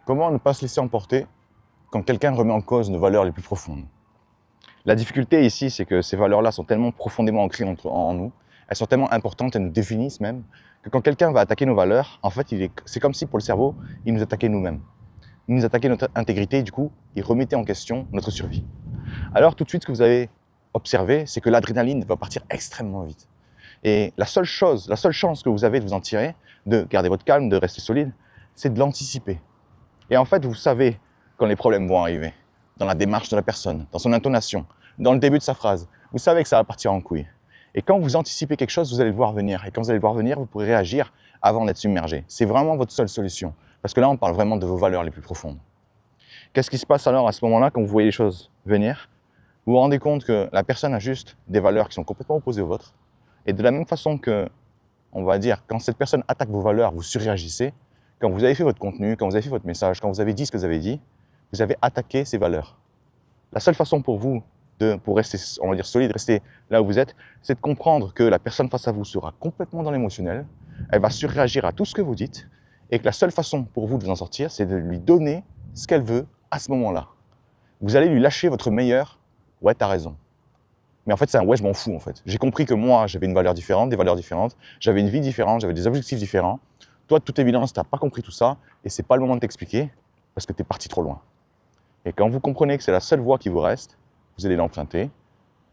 Comment ne pas se laisser emporter quand quelqu'un remet en cause nos valeurs les plus profondes? La difficulté ici, c'est que ces valeurs-là sont tellement profondément ancrées en nous, elles sont tellement importantes, elles nous définissent même, que quand quelqu'un va attaquer nos valeurs, en fait, c'est comme si pour le cerveau, il nous attaquait nous-mêmes. Il nous attaquait notre intégrité, et du coup, il remettait en question notre survie. Alors tout de suite, ce que vous avez observé, c'est que l'adrénaline va partir extrêmement vite. Et la seule chance que vous avez de vous en tirer, de garder votre calme, de rester solide, c'est de l'anticiper. Et en fait, vous savez quand les problèmes vont arriver, dans la démarche de la personne, dans son intonation, dans le début de sa phrase. Vous savez que ça va partir en couille. Et quand vous anticipez quelque chose, vous allez le voir venir. Et quand vous allez le voir venir, vous pourrez réagir avant d'être submergé. C'est vraiment votre seule solution. Parce que là, on parle vraiment de vos valeurs les plus profondes. Qu'est-ce qui se passe alors à ce moment-là, quand vous voyez les choses venir? Vous vous rendez compte que la personne a juste des valeurs qui sont complètement opposées aux vôtres. Et de la même façon que, on va dire, quand cette personne attaque vos valeurs, vous surréagissez. Quand vous avez fait votre contenu, quand vous avez fait votre message, quand vous avez dit ce que vous avez dit, vous avez attaqué ces valeurs. La seule façon pour vous, pour rester, on va dire, solide, rester là où vous êtes, c'est de comprendre que la personne face à vous sera complètement dans l'émotionnel, elle va surréagir à tout ce que vous dites, et que la seule façon pour vous de vous en sortir, c'est de lui donner ce qu'elle veut à ce moment-là. Vous allez lui lâcher votre meilleur « ouais, t'as raison ». Mais en fait, c'est un « ouais, je m'en fous » en fait. J'ai compris que moi, j'avais une valeur différente, des valeurs différentes, j'avais une vie différente, j'avais des objectifs différents. Toi, de toute évidence, tu n'as pas compris tout ça, et c'est pas le moment de t'expliquer, parce que tu es parti trop loin. Et quand vous comprenez que c'est la seule voie qui vous reste, vous allez l'emprunter,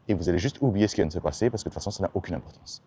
et vous allez juste oublier ce qui vient de se passer, parce que de toute façon, ça n'a aucune importance.